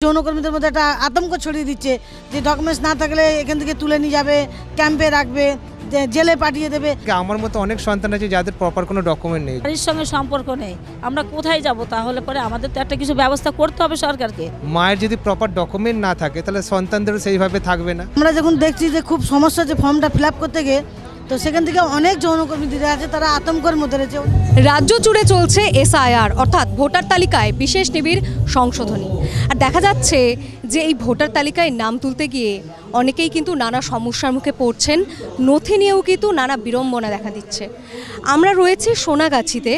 যৌনকর্মীদের মধ্যে একটা আতঙ্ক ছড়িয়ে দিচ্ছে যে ডকুমেন্টস না থাকলে এখান থেকে তুলে নিয়ে যাবে, ক্যাম্পে রাখবে, জেলে পাঠিয়ে দেবে। আমার মতো অনেক সন্তান আছে যাদের প্রপার কোনো ডকুমেন্ট নেই, বাড়ির সঙ্গে সম্পর্ক নেই, আমরা কোথায় যাব? তাহলে পরে আমাদের তো একটা কিছু ব্যবস্থা করতে হবে সরকারকে। মায়ের যদি প্রপার ডকুমেন্ট না থাকে তাহলে সন্তানদেরও সেইভাবে থাকবে না। আমরা যখন দেখছি যে খুব সমস্যা যে ফর্মটা ফিল আপ করতে গিয়ে, তো সেখান থেকে অনেক যৌনকর্মী দিদি আছে তারা আতঙ্কের মধ্যে রয়েছে। রাজ্য জুড়ে চলছে এসআইআর অর্থাৎ ভোটার তালিকায় বিশেষ নিবিড় সংশোধনী। আর দেখা যাচ্ছে যে এই ভোটার তালিকায় নাম তুলতে গিয়ে অনেকেই কিন্তু নানা সমস্যার মুখে পড়ছেন, নথি নিয়েও কিন্তু নানা বিড়ম্বনা দেখা দিচ্ছে। আমরা রয়েছি সোনাগাছিতে,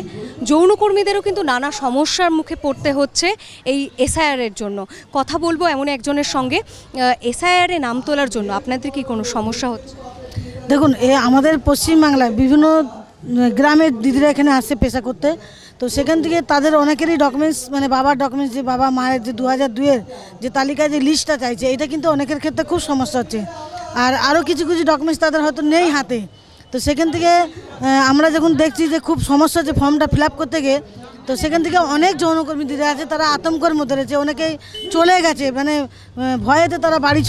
যৌনকর্মীদেরও কিন্তু নানা সমস্যার মুখে পড়তে হচ্ছে এই এসআইআরের জন্য। কথা বলবো এমন একজনের সঙ্গে, এসআইআরে নাম তোলার জন্য আপনাদের কি কোনো সমস্যা হচ্ছে? দেখুন, আমাদের পশ্চিমবাংলায় বিভিন্ন গ্রামের দিদিরা এখানে আসছে পেশা করতে, তো সেখান থেকে তাদের অনেকেরই ডকুমেন্টস মানে বাবার ডকুমেন্টস, যে বাবা মায়ের যে 2002-এর যে তালিকায় যে লিস্টটা চাইছে, এটা কিন্তু অনেকের ক্ষেত্রে খুব সমস্যা হচ্ছে। আর আরও কিছু কিছু ডকুমেন্টস তাদের হয়তো নেই হাতে, তো সেখান থেকে আমরা যখন দেখছি যে খুব সমস্যা যে ফর্মটা ফিল আপ করতে গিয়ে, তো সেখান থেকে অনেক যৌনকর্মী দিদি আছে তারা আতঙ্কের মধ্যে রয়েছে। অনেকেই চলে গেছে, মানে ভয়েতে তারা বাড়ি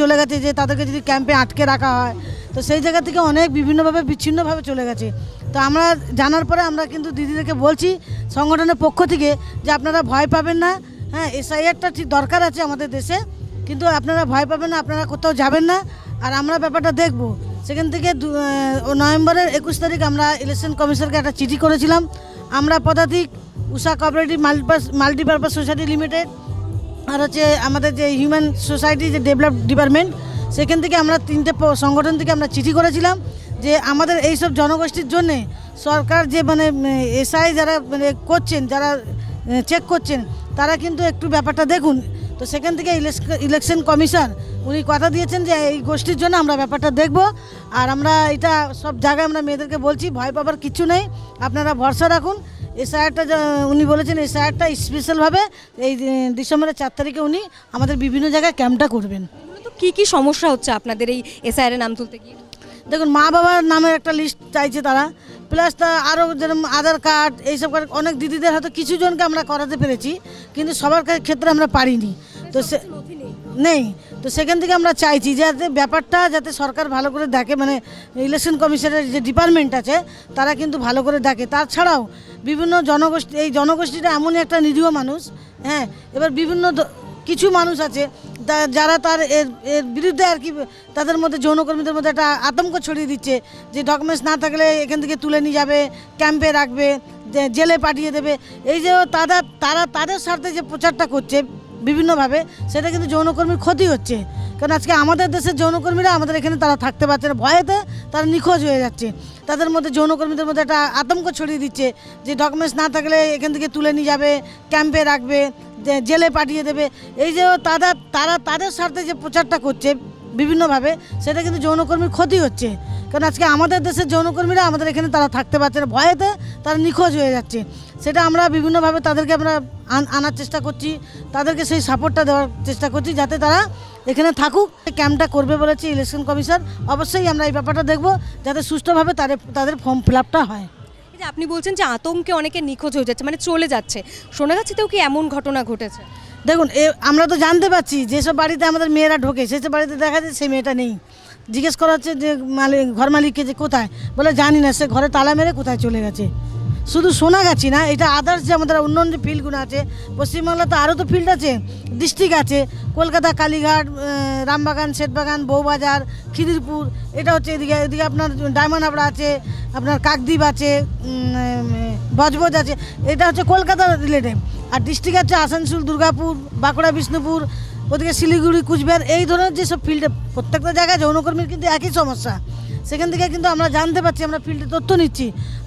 চলে গেছে যে তাদেরকে যদি ক্যাম্পে আটকে রাখা হয়, তো সেই জায়গা থেকে অনেক বিভিন্নভাবে বিচ্ছিন্নভাবে চলে গেছে। তো আমরা জানার পরে আমরা কিন্তু দিদিদেরকে বলছি সংগঠনের পক্ষ থেকে যে আপনারা ভয় পাবেন না, হ্যাঁ এসআইআরটা ঠিক দরকার আছে আমাদের দেশে, কিন্তু আপনারা ভয় পাবেন না, আপনারা কোথাও যাবেন না, আর আমরা ব্যাপারটা দেখব। সেখান থেকে নভেম্বরের 21 তারিখ আমরা ইলেকশন কমিশনকে একটা চিঠি করেছিলাম। আমরা পদাতিক উষা কোঅপারেটিভ মাল্টিপারপাস সোসাইটি লিমিটেড আর হচ্ছে আমাদের যে হিউম্যান সোসাইটি যে ডেভেলপ ডিপার্টমেন্ট, সেখান থেকে আমরা 3টে সংগঠন থেকে আমরা চিঠি করেছিলাম যে আমাদের এইসব জনগোষ্ঠীর জন্যে সরকার যে মানে এসআই যারা মানে করছেন, যারা চেক করছেন, তারা কিন্তু একটু ব্যাপারটা দেখুন। তো সেখান থেকে ইলেকশন কমিশন উনি কথা দিয়েছেন যে এই গোষ্ঠীর জন্য আমরা ব্যাপারটা দেখব। আর আমরা এটা সব জায়গায় আমরা মেয়েদেরকে বলছি ভয় পাবার কিছু নেই, আপনারা ভরসা রাখুন। এসআইআরটা উনি বলেছেন এসআইআরটা স্পেশালভাবে এই ডিসেম্বরের 4 তারিখে উনি আমাদের বিভিন্ন জায়গায় ক্যাম্পটা করবেন। তো কী কী সমস্যা হচ্ছে আপনাদের এই এসআইআরের নাম তুলতে গিয়ে? দেখুন, মা বাবার নামের একটা লিস্ট চাইছে তারা, প্লাস তা আরও যেরকম আধার কার্ড এইসব অনেক দিদিদের হয়তো কিছু জনকে আমরা করাতে পেরেছি, কিন্তু সবার ক্ষেত্রে আমরা পারিনি, তো সে নেই। তো সেখান থেকে আমরা চাইছি যাতে ব্যাপারটা যাতে সরকার ভালো করে দেখে, মানে ইলেকশন কমিশনের যে ডিপার্টমেন্ট আছে তারা কিন্তু ভালো করে দেখে। তাছাড়াও বিভিন্ন জনগোষ্ঠী, এই জনগোষ্ঠীটা এমনই একটা নিরীহ মানুষ, হ্যাঁ এবার বিভিন্ন কিছু মানুষ আছে যারা তার এর বিরুদ্ধে আর কি তাদের মধ্যে যৌনকর্মীদের মধ্যে একটা আতঙ্ক ছড়িয়ে দিচ্ছে যে ডকুমেন্টস না থাকলে এখান থেকে তুলে নিয়ে যাবে, ক্যাম্পে রাখবে, জেলে পাঠিয়ে দেবে। এই যে তারা তাদের স্বার্থে যে প্রচারটা করছে বিভিন্নভাবে, সেটা কিন্তু যৌনকর্মীর ক্ষতি হচ্ছে। কারণ আজকে আমাদের দেশের যৌনকর্মীরা আমাদের এখানে তারা থাকতে পারছে না, ভয়েতে তারা নিখোঁজ হয়ে যাচ্ছে। তাদের মধ্যে যৌনকর্মীদের মধ্যে একটা আতঙ্ক ছড়িয়ে দিচ্ছে যে ডকুমেন্টস না থাকলে এখান থেকে তুলে নিয়ে যাবে, ক্যাম্পে রাখবে, জেলে পাঠিয়ে দেবে। এই যে তারা তাদের স্বার্থে যে প্রচারটা করছে বিভিন্নভাবে, সেটা কিন্তু যৌনকর্মীর ক্ষতি হচ্ছে। কারণ আজকে আমাদের দেশের যৌনকর্মীরা আমাদের এখানে তারা থাকতে পারছে না, ভয়েতে তারা নিখোঁজ হয়ে যাচ্ছে। সেটা আমরা বিভিন্নভাবে তাদেরকে আমরা আনার চেষ্টা করছি, তাদেরকে সেই সাপোর্টটা দেওয়ার চেষ্টা করছি যাতে তারা এখানে থাকুক। ক্যাম্পটা করবে বলেছে ইলেকশন কমিশন, অবশ্যই আমরা এই ব্যাপারটা দেখব যাতে সুষ্ঠুভাবে তাদের ফর্ম ফিল আপটা হয়। যে আপনি বলছেন যে আতঙ্কে অনেকে নিখোঁজ হয়ে যাচ্ছে, মানে চলে যাচ্ছে, সোনাগাছিতেও কি এমন ঘটনা ঘটেছে? দেখুন, আমরা তো জানতে পারছি যেসব বাড়িতে আমাদের মেয়েরা ঢোকে সেসব বাড়িতে দেখা যায় সেই মেয়েটা নেই। জিজ্ঞেস করা হচ্ছে যে ঘর মালিককে যে কোথায়, বলে জানি না, সে ঘরে তালা মেরে কোথায় চলে গেছে। শুধু সোনাগাছি না, এটা আদার্স যে আমাদের অন্য যে ফিল্ডগুলো আছে পশ্চিমবাংলাতে আরও তো ফিল্ড আছে, ডিস্ট্রিক্ট আছে, কলকাতা, কালীঘাট, রামবাগান, শ্বেতবাগান, বউবাজার, খিদিরপুর, এটা হচ্ছে এদিকে আপনার ডায়মন্ড হাবড়া আছে, আপনার কাকদ্বীপ আছে, বজবজ আছে, এটা হচ্ছে কলকাতা রিলেটেড। আর ডিস্ট্রিক্ট আছে আসানসোল, দুর্গাপুর, বাঁকুড়া, বিষ্ণুপুর, ওদিকে শিলিগুড়ি, কুচবিহার, এই ধরনের যেসব ফিল্ডে প্রত্যেকটা জায়গায় যৌনকর্মীর কিন্তু একই সমস্যা। সেখান থেকে কিন্তু আমরা জানতে পারছি, আমরা ফিল্ডে তথ্য নিচ্ছি।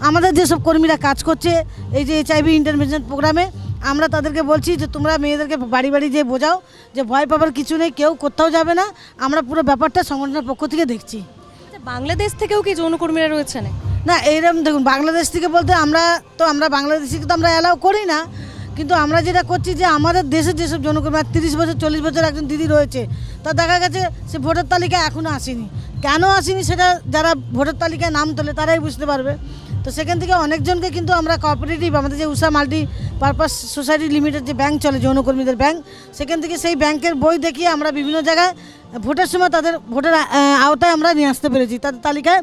আমাদের যেসব কর্মীরা কাজ করছে এই যে HIV ইন্টারভেনশন প্রোগ্রামে, আমরা তাদেরকে বলছি যে তোমরা মেয়েদেরকে বাড়ি বাড়ি যেয়ে বোঝাও যে ভয় পাবার কিছু নেই, কেউ কোথাও যাবে না, আমরা পুরো ব্যাপারটা সংগঠনের পক্ষ থেকে দেখছি। বাংলাদেশ থেকেও কি যৌনকর্মীরা রয়েছে না? এইরকম দেখুন, বাংলাদেশ থেকে বলতে আমরা বাংলাদেশিকে তো আমরা অ্যালাউ করি না, কিন্তু আমরা যেটা করছি যে আমাদের দেশের যেসব যৌনকর্মী 30 বছর 40 বছর একজন দিদি রয়েছে, তা দেখা গেছে সে ভোটার তালিকায় এখনও আসেনি। কেন আসেনি সেটা যারা ভোটার তালিকায় নাম তোলে তারাই বুঝতে পারবে। তো সেখান থেকে অনেকজনকে কিন্তু আমরা কোঅপারেটিভ, আমাদের যে উষা মাল্টি পারপাস সোসাইটি লিমিটেড যে ব্যাংক চলে যৌনকর্মীদের ব্যাংক, সেখান থেকে সেই ব্যাংকের বই দেখিয়ে আমরা বিভিন্ন জায়গায় ভোটের সময় তাদের ভোটের আওতায় আমরা নিয়ে আসতে পেরেছি, তাদের তালিকায়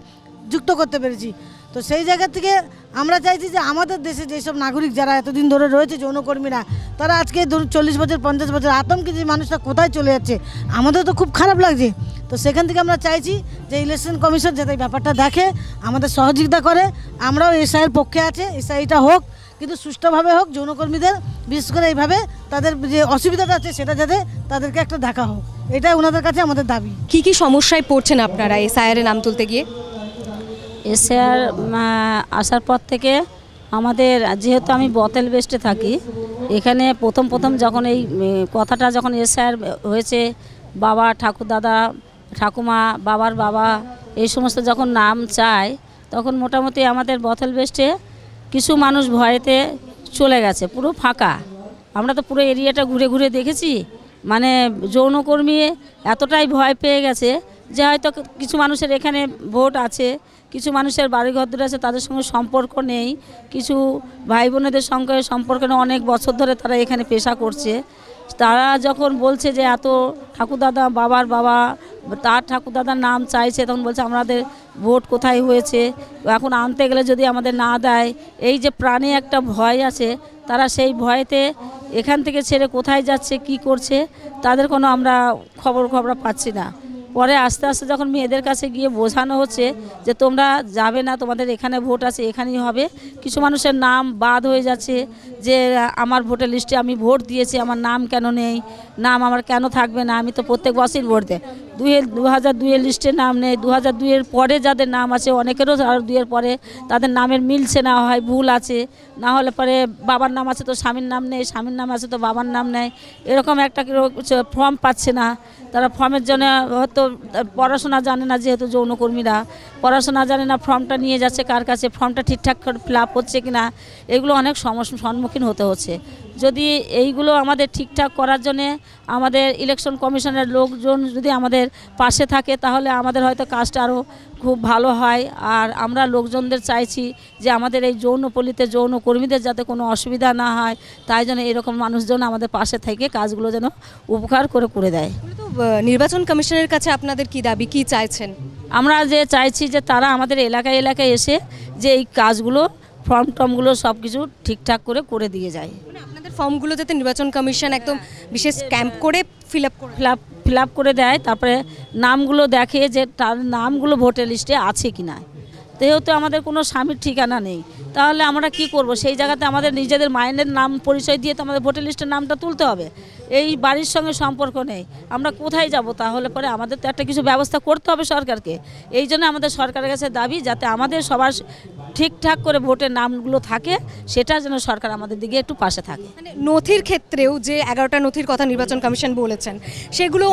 যুক্ত করতে পেরেছি। তো সেই জায়গা থেকে আমরা চাইছি যে আমাদের দেশে যেসব নাগরিক যারা এতদিন ধরে রয়েছে যৌনকর্মীরা, তারা আজকে ধরুন 40 বছর 50 বছর আতঙ্কে যে মানুষটা কোথায় চলে যাচ্ছে, আমাদের তো খুব খারাপ লাগছে। তো সেখান থেকে আমরা চাইছি যে ইলেকশন কমিশন যাতে এই ব্যাপারটা দেখে, আমাদের সহযোগিতা করে। আমরাও এসআইয়ের পক্ষে আছে, এসআইটা হোক কিন্তু সুষ্ঠুভাবে হোক, যৌনকর্মীদের বিশেষ করে এইভাবে তাদের যে অসুবিধাটা আছে সেটা যাতে তাদেরকে একটা দেখা হোক, এটাই ওনাদের কাছে আমাদের দাবি। কি কি সমস্যায় পড়ছেন আপনারা এসআইআর নাম তুলতে গিয়ে? এসআইআর আসার পর থেকে আমাদের, যেহেতু আমি বতেল বেস্টে থাকি, এখানে প্রথম যখন এই কথাটা যখন এসআইআর হয়েছে, বাবা, ঠাকুরদাদা, ঠাকুমা, বাবার বাবা এই সমস্ত যখন নাম চায়, তখন মোটামুটি আমাদের বতেল বেস্টে কিছু মানুষ ভয়েতে চলে গেছে, পুরো ফাঁকা। আমরা তো পুরো এরিয়াটা ঘুরে ঘুরে দেখেছি, মানে যৌনকর্মী এতটাই ভয় পেয়ে গেছে যে হয়তো কিছু মানুষের এখানে ভোট আছে, কিছু মানুষের বাড়িঘর আছে, তাদের সঙ্গে সম্পর্ক নেই, কিছু ভাই বোনেদের সঙ্গে সম্পর্ক নেই, অনেক বছর ধরে তারা এখানে পেশা করছে। তারা যখন বলছে যে এত ঠাকুরদাদা, বাবার বাবা, তার ঠাকুরদাদার নাম চাইছে, তখন বলছে আমাদের ভোট কোথায় হয়েছে, এখন আনতে গেলে যদি আমাদের না দেয়, এই যে প্রাণে একটা ভয় আছে, তারা সেই ভয়েতে এখান থেকে ছেড়ে কোথায় যাচ্ছে, কি করছে, তাদের কোনো আমরা খবর পাচ্ছি না। পরে আস্তে আস্তে যখন মেয়েদের কাছে গিয়ে বোঝানো হচ্ছে যে তোমরা যাবে না, তোমাদের এখানে ভোট আছে, এখানেই হবে, কিছু মানুষের নাম বাদ হয়ে যাচ্ছে যে আমার ভোটের লিস্টে আমি ভোট দিয়েছি, আমার নাম কেন নেই, নাম আমার কেন থাকবে না, আমি তো প্রত্যেক বছরই ভোট দেয়। 2002-এর লিস্টে নাম নেই, 2002-এর পরে যাদের নাম আছে অনেকেরও, আর 2-এর পরে তাদের নামের মিলছে না, হয় ভুল আছে, না হলে পরে বাবার নাম আছে তো স্বামীর নাম নেই, স্বামীর নাম আছে তো বাবার নাম নেই, এরকম একটা ফর্ম পাচ্ছে না। তারা ফর্মের জন্য হয়তো পড়াশোনা জানে না, যেহেতু যৌনকর্মীরা পড়াশোনা জানে না, ফর্মটা নিয়ে যাচ্ছে কার কাছে, ফর্মটা ঠিকঠাক করে ফিল আপ হচ্ছে কিনা, এগুলো অনেক সমস্যার সম্মুখীন হতে হচ্ছে। যদি এইগুলো আমাদের ঠিকঠাক করার জন্যে আমাদের ইলেকশন কমিশনের লোকজন যদি আমাদের পাশে থাকে, তাহলে আমাদের হয়তো কাজটা আরও খুব ভালো হয়। আর আমরা লোকজনদের চাইছি যে আমাদের এই যৌনপল্লীতে যৌনকর্মীদের যাতে কোনো অসুবিধা না হয়, তাই জন্য এরকম মানুষজন আমাদের পাশে থেকে কাজগুলো যেন উপকার করে দেয়। তো নির্বাচন কমিশনের কাছে আপনাদের কি দাবি, কি চাইছেন? আমরা যে চাইছি যে তারা আমাদের এলাকায় এসে যে এই কাজগুলো, ফর্মগুলো সব কিছু ঠিকঠাক করে দিয়ে যায়। মানে আপনাদের ফর্মগুলো যাতে নির্বাচন কমিশন একদম বিশেষ ক্যাম্প করে ফিল আপ করে দেয়, তারপরে নামগুলো দেখে যে তার নামগুলো ভোটার লিস্টে আছে কি না। যেহেতু আমাদের কোনো স্বামীর ঠিকানা নেই, তাহলে আমরা কি করব? সেই জায়গাতে আমাদের নিজেদের মায়ের নাম পরিচয় দিয়ে তো আমাদের ভোটার লিস্টের নামটা তুলতে হবে। এই বাড়ির সঙ্গে সম্পর্ক নেই, আমরা কোথায় যাব? তাহলে পরে আমাদের তো একটা কিছু ব্যবস্থা করতে হবে সরকারকে। এই জন্য আমাদের সরকারের কাছে দাবি যাতে আমাদের সবার ঠিকঠাক করে ভোটের নামগুলো থাকে, সেটা যেন সরকার আমাদের দিকে একটু পাশে থাকে। মানে নথির ক্ষেত্রেও যে 11টা নথির কথা নির্বাচন কমিশন বলেছেন, সেগুলো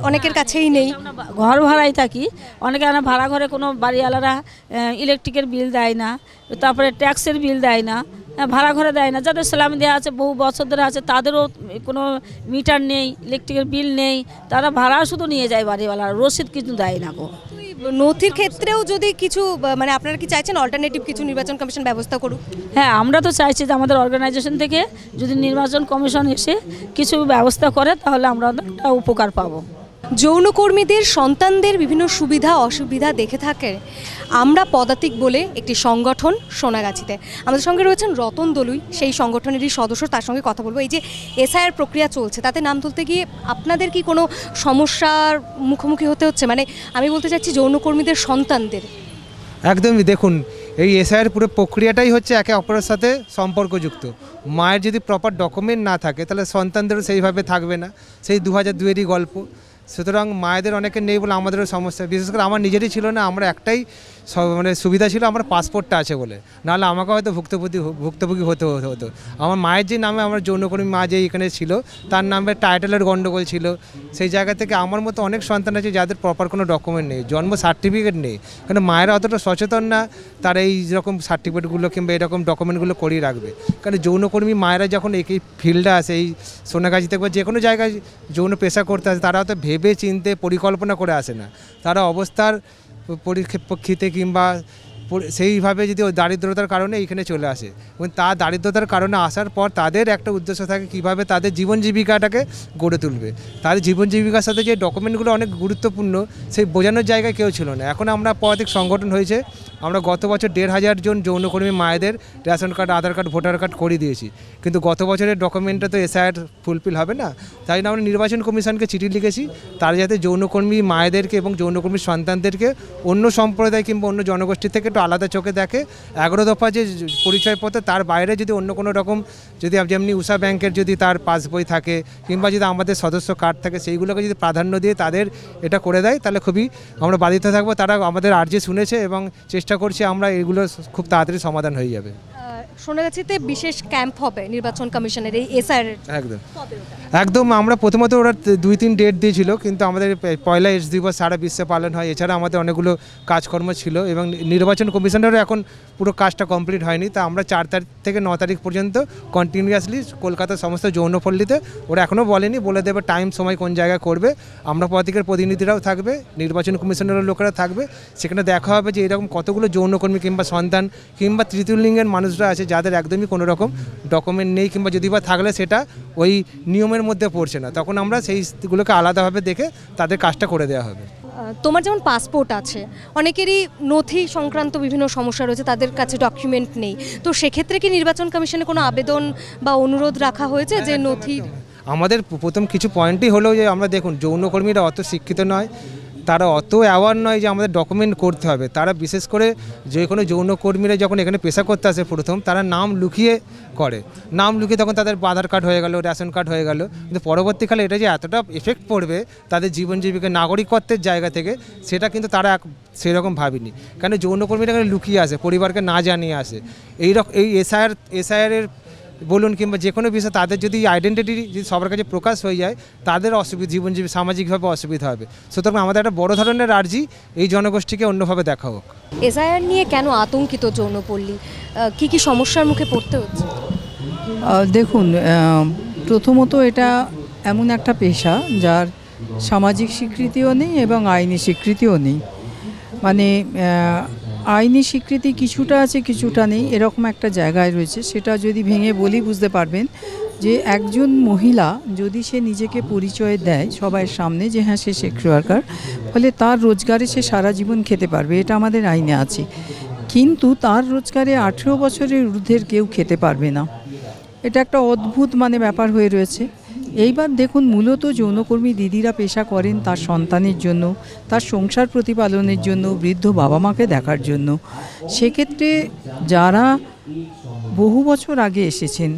অনেকের কাছেই নেই। আমরা ঘর ভাড়াই থাকি, অনেকে আমরা ভাড়া ঘরে কোনো বাড়িওয়ালারা ইলেকট্রিকের বিল দেয় না, তারপরে ট্যাক্সের বিল দেয় না, ভাড়া ঘরে দেয় না। যাদের সালামি দেওয়া আছে বহু বছর ধরে আছে, তাদেরও কোনো মিটার নেই, ইলেকট্রিকের বিল নেই, তারা ভাড়া শুধু নিয়ে যায় বাড়িওয়ালা, রসিদ কিছু দেয় না গো। নথির ক্ষেত্রেও যদি কিছু, মানে আপনারা কি চাইছেন অল্টারনেটিভ কিছু নির্বাচন কমিশন ব্যবস্থা করুক? হ্যাঁ, আমরা তো চাইছি যে আমাদের অর্গানাইজেশন থেকে যদি নির্বাচন কমিশন এসে কিছু ব্যবস্থা করে, তাহলে আমরা একটা উপকার পাবো। যৌনকর্মীদের সন্তানদের বিভিন্ন সুবিধা অসুবিধা দেখে থাকে আমরা পদাতিক বলে একটি সংগঠন সোনাগাছিতে। আমাদের সঙ্গে রয়েছেন রতন দলুই, সেই সংগঠনেরই সদস্য, তার সঙ্গে কথা বলবো। এই যে এসআইআর প্রক্রিয়া চলছে, তাতে নাম তুলতে গিয়ে আপনাদের কি কোনো সমস্যার মুখোমুখি হতে হচ্ছে? মানে আমি বলতে চাচ্ছি যৌনকর্মীদের সন্তানদের। একদমই, দেখুন এই এসআইআর পুরো প্রক্রিয়াটাই হচ্ছে একে অপরের সাথে সম্পর্কযুক্ত। মায়ের যদি প্রপার ডকুমেন্ট না থাকে, তাহলে সন্তানদেরও সেইভাবে থাকবে না। সেই 2002-এরই গল্প। সুতরাং মায়েদের অনেকের নেই বলে আমাদেরও সমস্যা। বিশেষ করে আমার নিজেরই ছিল না, আমরা একটাই মানে সুবিধা ছিল, আমার পাসপোর্টটা আছে বলে, নাহলে আমাকে হয়তো ভুক্তভোগী হতে হতো। আমার মায়ের যে নামে আমার যৌনকর্মী মা যে এখানে ছিল, তার নামে টাইটেলের গণ্ডগোল ছিল। সেই জায়গা থেকে আমার মতো অনেক সন্তান আছে যাদের প্রপার কোনো ডকুমেন্ট নেই, জন্ম সার্টিফিকেট নেই। কারণ মায়েরা অতটা সচেতন না, তারা এই রকম সার্টিফিকেটগুলো কিংবা এরকম ডকুমেন্টগুলো করিয়ে রাখবে। কারণ যৌনকর্মী মায়েরা যখন এই ফিল্ডে আসে, এই সোনাগাছিতে বা যে কোনো জায়গায় যৌন পেশা করতে আসে, তারা হয়তো ভেবে চিনতে পরিকল্পনা করে আসে না। তারা অবস্থার পরিপ্রেক্ষিতে কিংবা সেইভাবে যদি ওই দারিদ্রতার কারণে এইখানে চলে আসে এবং তার দারিদ্রতার কারণে আসার পর তাদের একটা উদ্দেশ্য থাকে কীভাবে তাদের জীবন জীবিকাটাকে গড়ে তুলবে। তাদের জীবন জীবিকার সাথে যে ডকুমেন্টগুলো অনেক গুরুত্বপূর্ণ সেই বোঝানোর জায়গায় কেউ ছিল না। এখন আমরা পদাতিক সংগঠন হয়েছে, আমরা গত বছর 1,500 জন যৌনকর্মী মায়েদের রেশন কার্ড, আধার কার্ড, ভোটার কার্ড করে দিয়েছি, কিন্তু গত বছরের ডকুমেন্টটা তো এসআইআর ফুলফিল হবে না। তাই জন্য আমরা নির্বাচন কমিশনকে চিঠি লিখেছি তারা যাতে যৌনকর্মী মায়েদেরকে এবং যৌনকর্মী সন্তানদেরকে অন্য সম্প্রদায় কিংবা অন্য জনগোষ্ঠী থেকে একটু আলাদা চোখে দেখে। 11 দফা যে পরিচয়পত্র তার বাইরে যদি অন্য কোনো রকম যদি যেমনি উষা ব্যাংকের যদি তার পাসবই থাকে কিংবা যদি আমাদের সদস্য কার্ড থাকে সেইগুলোকে যদি প্রাধান্য দিয়ে তাদের এটা করে দেয় তাহলে খুবই আমরা বাধিত থাকবো। তারা আমাদের আর্জি শুনেছে এবং চেষ্টা করছি আমরা এগুলো খুব তাড়াতাড়ি সমাধান হয়ে যাবে। শোনা যাচ্ছে বিশেষ ক্যাম্প হবে নির্বাচন কমিশনের এই এসআইআর। একদম আমরা প্রথমত ওরা 2-3 ডেট দিয়েছিল, কিন্তু আমাদের পয়লা এস দিবস সারা বিশ্বে পালন হয়, এছাড়া আমাদের অনেকগুলো কাজকর্ম ছিল এবং নির্বাচন কমিশনেরও এখন পুরো কাজটা কমপ্লিট হয়নি। তা আমরা 4 তারিখ থেকে 9 তারিখ পর্যন্ত কন্টিনিউয়াসলি কলকাতার সমস্ত যৌনপল্লীতে, ওরা এখনও বলেনি, বলে দেবে টাইম সময় কোন জায়গায় করবে। আমরা পদাতিকের প্রতিনিধিরাও থাকবে, নির্বাচন কমিশনের লোকেরা থাকবে, সেখানে দেখা হবে যে এরকম কতগুলো যৌনকর্মী কিংবা সন্তান কিংবা তৃতীয় লিঙ্গের মানুষরা আছে যাদের একদমই কোনো রকম ডকুমেন্ট নেই কিংবা যদি বা থাকলে সেটা ওই নিয়মের মধ্যে পড়ছে না, তখন আমরা সেইগুলোকে আলাদাভাবে দেখে তাদের কাজটা করে দেওয়া হবে। তোমার যেমন পাসপোর্ট আছে, অনেকেরই নথি সংক্রান্ত বিভিন্ন সমস্যা রয়েছে, তাদের কাছে ডকুমেন্ট নেই, তো সেক্ষেত্রে কি নির্বাচন কমিশনে কোনো আবেদন বা অনুরোধ রাখা হয়েছে যে নথি? আমাদের প্রথম কিছু পয়েন্টই হলো যে আমরা দেখুন যৌনকর্মীরা অত শিক্ষিত নয়, তারা অত অ্যাওয়ার নয় যে আমাদের ডকুমেন্ট করতে হবে। তারা বিশেষ করে যে কোনো যৌনকর্মীরা যখন এখানে পেশা করতে আসে প্রথম তারা নাম লুকিয়ে করে, নাম লুকিয়ে তখন তাদের আধার কার্ড হয়ে গেল, রেশন কার্ড হয়ে গেল, কিন্তু পরবর্তীকালে এটা যে এতটা এফেক্ট পড়বে তাদের জীবন জীবিকা নাগরিকত্বের জায়গা থেকে সেটা কিন্তু তারা সেরকম ভাবেনি। কেন যৌনকর্মীরা এখানে লুকিয়ে আসে, পরিবারকে না জানিয়ে আসে। এই এসআইআরের বলুন কিংবা যে কোনো বিষয় তাদের যদি আইডেন্টিটি যদি সবার কাছে প্রকাশ হয়ে যায় তাদের অসুবিধা জীবনজীবী সামাজিকভাবে অসুবিধা হবে। সুতরাং আমাদের একটা বড় ধরনের আর্জি এই জনগোষ্ঠীকে অন্যভাবে দেখা হোক। এসআইআর নিয়ে কেন আতঙ্কিত যৌনপল্লী, কি কি সমস্যার মুখে পড়তে হচ্ছে? দেখুন, প্রথমত এটা এমন একটা পেশা যার সামাজিক স্বীকৃতিও নেই এবং আইনি স্বীকৃতিও নেই। মানে আইনি স্বীকৃতি কিছুটা আছে কিছুটা নেই, এরকম একটা জায়গায় রয়েছে। সেটা যদি ভেঙে বলি বুঝতে পারবেন যে একজন মহিলা যদি সে নিজেকে পরিচয় দেয় সবার সামনে যে হ্যাঁ সে সেক্স ওয়ার্কার, ফলে তার রোজগারে সে সারা জীবন খেতে পারবে, এটা আমাদের আইনে আছে। কিন্তু তার রোজগারে 18 বছরের ঊর্ধ্বের কেউ খেতে পারবে না। এটা একটা অদ্ভুত ব্যাপার হয়ে রয়েছে। এইবার দেখুন, মূলত যৌনকর্মী দিদিরা পেশা করেন তার সন্তানের জন্য, তার সংসার প্রতিপালনের জন্য, বৃদ্ধ বাবা মাকে দেখার জন্য। সেক্ষেত্রে যারা বহু বছর আগে এসেছেন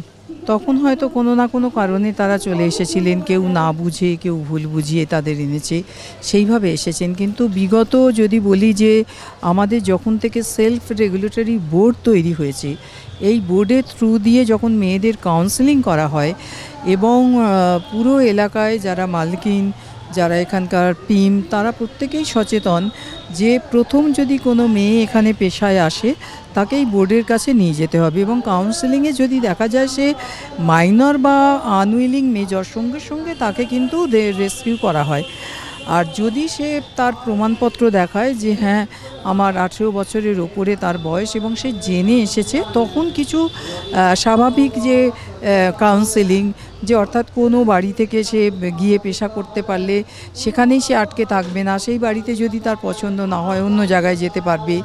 তখন হয়তো কোনো না কোনো কারণে তারা চলে এসেছিলেন, কেউ না বুঝে কেউ ভুল বুঝিয়ে তাদের এনেছে, সেইভাবে এসেছেন। কিন্তু বিগত যদি বলি যে আমাদের যখন থেকে সেলফ রেগুলেটরি বোর্ড তৈরি হয়েছে, এই বোর্ডের থ্রু দিয়ে যখন মেয়েদের কাউন্সেলিং করা হয় এবং পুরো এলাকায় যারা মালকিন, যারা এখানকার পিম, তারা প্রত্যেকেই সচেতন যে প্রথম যদি কোনো মেয়ে এখানে পেশায় আসে তাকেই বোর্ডের কাছে নিয়ে যেতে হবে এবং কাউন্সেলিংয়ে যদি দেখা যায় সে মাইনর বা আনউইলিং মেজর, সঙ্গে সঙ্গে তাকে কিন্তু রেস্কিউ করা হয়। আর যদি সে তার প্রমাণপত্র দেখায় যে হ্যাঁ আমার 18 বছরের ওপরে তার বয়স এবং সে জেনে এসেছে, তখন কিছু স্বাভাবিক যে কাউন্সেলিং, যে অর্থাৎ কোনো বাড়ি থেকে সে গিয়ে পেশা করতে পারলে সেখানেই সে আটকে থাকবে না, সেই বাড়িতে যদি তার পছন্দ না হয় অন্য জায়গায় যেতে পারবে।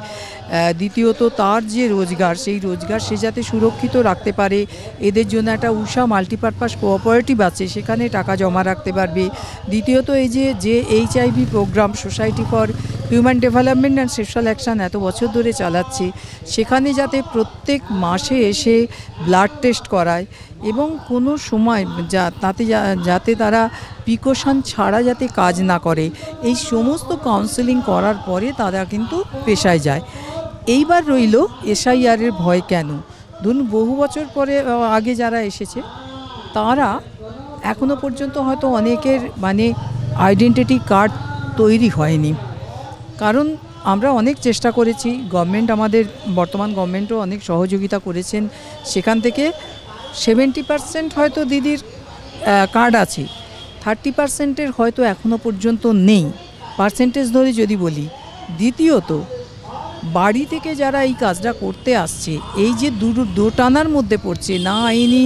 দ্বিতীয়ত তার যে রোজগার, সেই রোজগার সে যাতে সুরক্ষিত রাখতে পারে, এদের জন্য একটা উষা মাল্টিপারপাস কোঅপারেটিভ আছে, সেখানে টাকা জমা রাখতে পারবে। দ্বিতীয়ত এই যে HIV programme society for human development and social action এত বছর ধরে চালাচ্ছে, সেখানে যাতে প্রত্যেক মাসে এসে ব্লাড টেস্ট করায় এবং কোনো সময় যাতে তারা প্রিকশন ছাড়া যাতে কাজ না করে, এই সমস্ত কাউন্সেলিং করার পরে তারা কিন্তু পেশায় যায়। এইবার রইল এসআইআরের ভয় কেন? ধরুন বহু বছর পরে আগে যারা এসেছে তারা এখনো পর্যন্ত হয়তো অনেকের আইডেন্টিটি কার্ড তৈরি হয়নি, কারণ আমরা অনেক চেষ্টা করেছি, গভর্নমেন্ট আমাদের বর্তমান গভর্নমেন্টও অনেক সহযোগিতা করেছেন। সেখান থেকে 70% হয়তো দিদির কার্ড আছে, 30%-এর হয়তো এখনও পর্যন্ত নেই, পার্সেন্টেজ ধরে যদি বলি। দ্বিতীয়ত বাড়ি থেকে যারা এই কাজটা করতে আসছে, এই যে দোটানার মধ্যে পড়ছে, না আইনি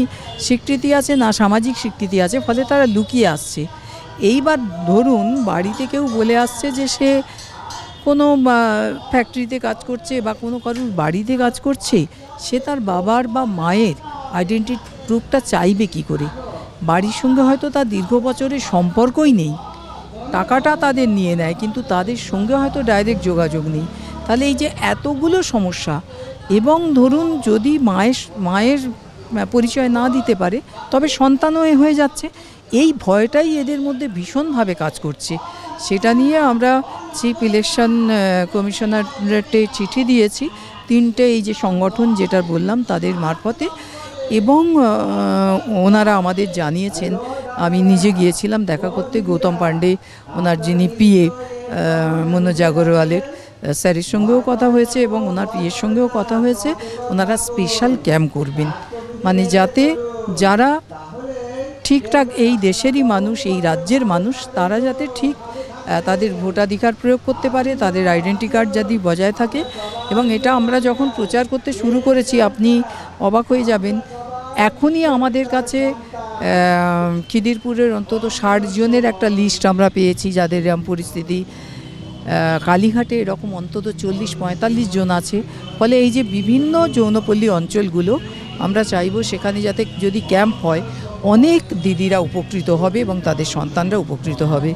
স্বীকৃতি আছে না সামাজিক স্বীকৃতি আছে, ফলে তারা লুকিয়ে আসছে। এইবার ধরুন বাড়িতে কেউ বলে আসছে যে সে কোনো ফ্যাক্টরিতে কাজ করছে বা কোনো কারুর বাড়িতে কাজ করছে, সে তার বাবার বা মায়ের আইডেন্টিটি প্রুফটা চাইবে কি করে? বাড়ির সঙ্গে হয়তো তার দীর্ঘ বছরের সম্পর্কই নেই, টাকাটা তাদের নিয়ে নেয় কিন্তু তাদের সঙ্গে হয়তো ডাইরেক্ট যোগাযোগ নেই। তাহলে এই যে এতগুলো সমস্যা, এবং ধরুন যদি মায়ের পরিচয় না দিতে পারে তবে সন্তানও হয়ে যাচ্ছে, এই ভয়টাই এদের মধ্যে ভীষণভাবে কাজ করছে। সেটা নিয়ে আমরা চিফ ইলেকশন কমিশনারেটে চিঠি দিয়েছি, 3টে এই যে সংগঠন যেটা বললাম তাদের মারফতে, এবং ওনারা আমাদের জানিয়েছেন। আমি নিজে গিয়েছিলাম দেখা করতে, গৌতম পাণ্ডে ওনার যিনি পিএ মনোজ আগরওয়ালের স্যারের সঙ্গেও কথা হয়েছে এবং ওনার পিএর সঙ্গেও কথা হয়েছে। ওনারা স্পেশাল ক্যাম্প করবেন, মানে যাতে যারা ঠিকঠাক এই দেশেরই মানুষ, এই রাজ্যের মানুষ, তারা যাতে ঠিক তাদের ভোটাধিকার প্রয়োগ করতে পারে, তাদের আইডেন্টি কার্ড যদি বজায় থাকে। এবং এটা আমরা যখন প্রচার করতে শুরু করেছি, আপনি অবাক হয়ে যাবেন, এখনই আমাদের কাছে খিদিরপুরের অন্তত 60 জনের একটা লিস্ট আমরা পেয়েছি যাদের এরকম পরিস্থিতি। কালীঘাটে এরকম অন্তত 40-45 জন আছে। ফলে এই যে বিভিন্ন যৌনপল্লী অঞ্চলগুলো, আমরা চাইবো সেখানে যাতে যদি ক্যাম্প হয় অনেক দিদিরা উপকৃত হবে এবং তাদের সন্তানরা উপকৃত হবে।